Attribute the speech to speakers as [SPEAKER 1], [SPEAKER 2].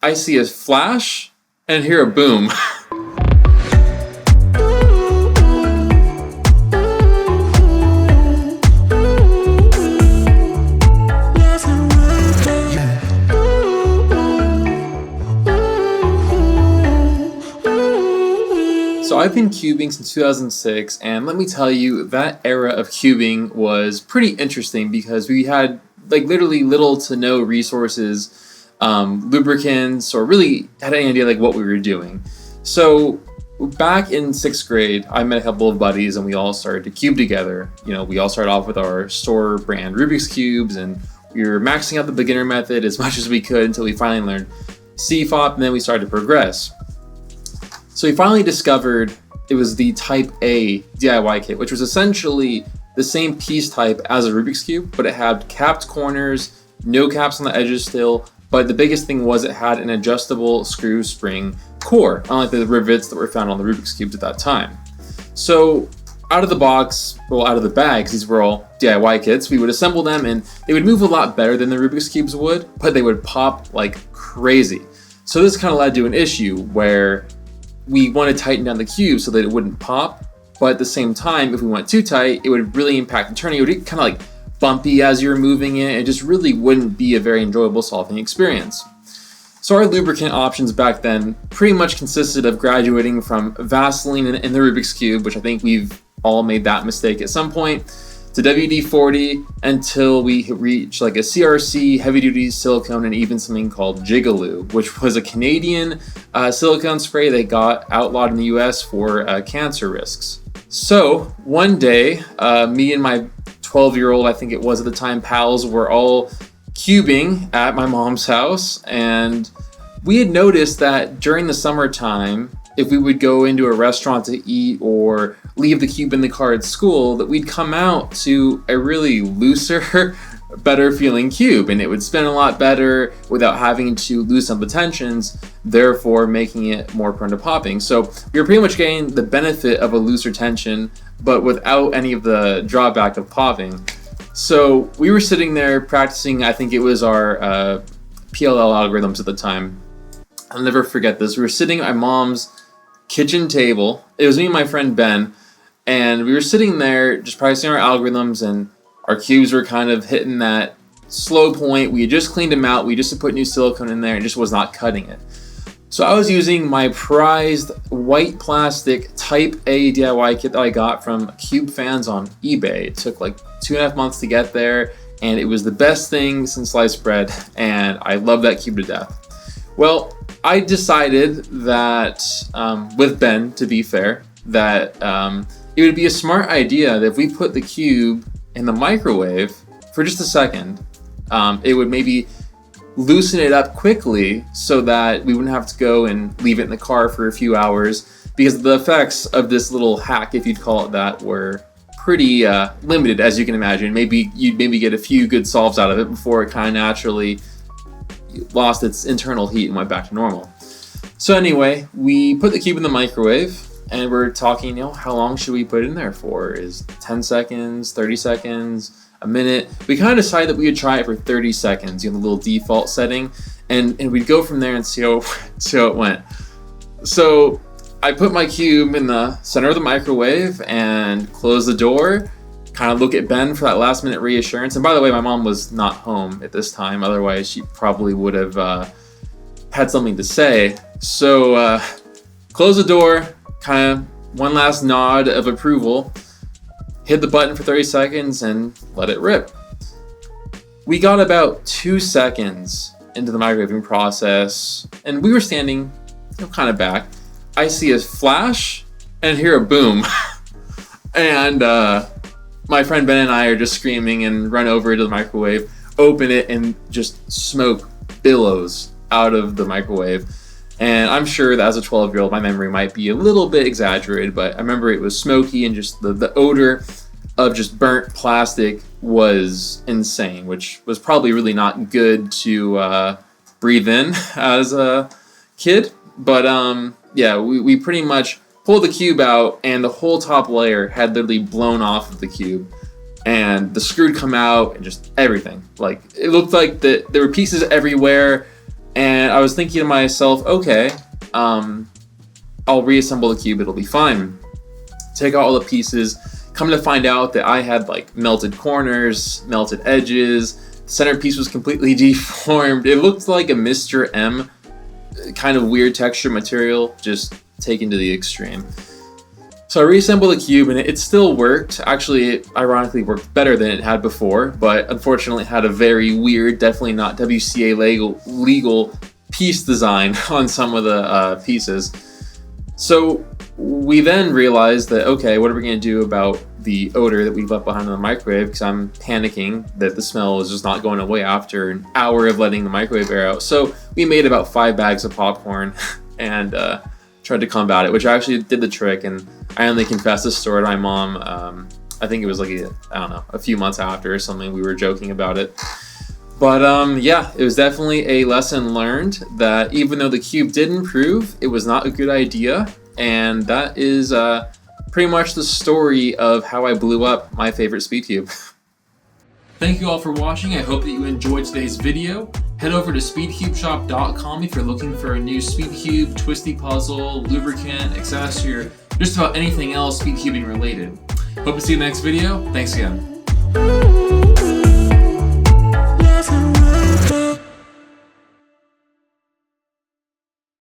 [SPEAKER 1] I see a flash and hear a boom. So I've been cubing since 2006, and let me tell you, that era of cubing was pretty interesting because we had like literally little to no resources, lubricants, or really had any idea like what we were doing. So back in 6th grade, I met a couple of buddies and we all started to cube together. You know, we all started off with our store brand Rubik's Cubes, and we were maxing out the beginner method as much as we could until we finally learned CFOP, and then we started to progress. So we finally discovered it was the Type A DIY kit, which was essentially the same piece type as a Rubik's Cube, but it had capped corners, no caps on the edges still, but the biggest thing was it had an adjustable screw spring core, unlike the rivets that were found on the Rubik's Cubes at that time. So out of the box, well, out of the bags, these were all DIY kits, we would assemble them and they would move a lot better than the Rubik's Cubes would, but they would pop like crazy. So this kind of led to an issue where we want to tighten down the cube so that it wouldn't pop, but at the same time, if we went too tight, it would really impact the turning. It would get kind of like bumpy as you're moving it. It just really wouldn't be a very enjoyable solving experience. So our lubricant options back then pretty much consisted of graduating from Vaseline in the Rubik's Cube, which I think we've all made that mistake at some point, to WD-40 until we reached like a CRC, heavy-duty silicone, and even something called Jigaloo, which was a Canadian silicone spray that got outlawed in the US for cancer risks. So one day, me and my 12-year-old, I think it was at the time, pals were all cubing at my mom's house, and we had noticed that during the summertime, if we would go into a restaurant to eat or leave the cube in the car at school, that we'd come out to a really looser, better feeling cube, and it would spin a lot better without having to loosen up the tensions, therefore making it more prone to popping. So we were pretty much getting the benefit of a looser tension, but without any of the drawback of popping. So we were sitting there practicing, I think it was our PLL algorithms at the time. I'll never forget this. We were sitting at my mom's kitchen table. It was me and my friend Ben, and we were sitting there just practicing our algorithms, and our cubes were kind of hitting that slow point. We had just cleaned them out. We just had put new silicone in there and just was not cutting it. So I was using my prized white plastic Type A DIY kit that I got from Cube Fans on eBay. It took like 2.5 months to get there, and it was the best thing since sliced bread, and I love that cube to death. Well, I decided that, with Ben, to be fair, that it would be a smart idea that if we put the cube in the microwave for just a second, it would maybe loosen it up quickly so that we wouldn't have to go and leave it in the car for a few hours, because the effects of this little hack, if you'd call it that, were pretty limited, as you can imagine. Maybe you'd get a few good solves out of it before it kind of naturally lost its internal heat and went back to normal. So anyway, we put the cube in the microwave, and we're talking, how long should we put it in there for? Is 10 seconds, 30 seconds, a minute? We kind of decided that we would try it for 30 seconds, the little default setting, and we'd go from there and see how it went. So I put my cube in the center of the microwave and close the door, kind of look at Ben for that last minute reassurance. And by the way, my mom was not home at this time. Otherwise, she probably would have had something to say. So close the door, kind of one last nod of approval, hit the button for 30 seconds and let it rip. We got about 2 seconds into the microwaving process, and we were standing kind of back. I see a flash and hear a boom. And my friend Ben and I are just screaming and run over to the microwave, open it, and just smoke billows out of the microwave. And I'm sure that as a 12-year-old, my memory might be a little bit exaggerated, but I remember it was smoky, and just the odor of just burnt plastic was insane, which was probably really not good to breathe in as a kid. But yeah, we pretty much pulled the cube out, and the whole top layer had literally blown off of the cube, and the screw would come out, and just everything. Like, it looked like there were pieces everywhere. And I was thinking to myself, okay, I'll reassemble the cube, it'll be fine. Take out all the pieces, come to find out that I had like melted corners, melted edges, the centerpiece was completely deformed. It looked like a Mr. M kind of weird texture material, just taken to the extreme. So I reassembled the cube and it still worked. Actually, it ironically worked better than it had before, but unfortunately it had a very weird, definitely not WCA legal piece design on some of the pieces. So we then realized that, okay, what are we going to do about the odor that we left behind in the microwave? Because I'm panicking that the smell is just not going away after an hour of letting the microwave air out. So we made about 5 bags of popcorn and tried to combat it, which actually did the trick. And I only confessed this story to my mom. I think it was like, a few months after or something. We were joking about it. But yeah, it was definitely a lesson learned that even though the cube did improve, it was not a good idea. And that is pretty much the story of how I blew up my favorite Speedcube. Thank you all for watching. I hope that you enjoyed today's video. Head over to speedcubeshop.com if you're looking for a new Speedcube, twisty puzzle, lubricant, accessory, or just about anything else Speedcubing related. Hope to see you in the next video. Thanks again.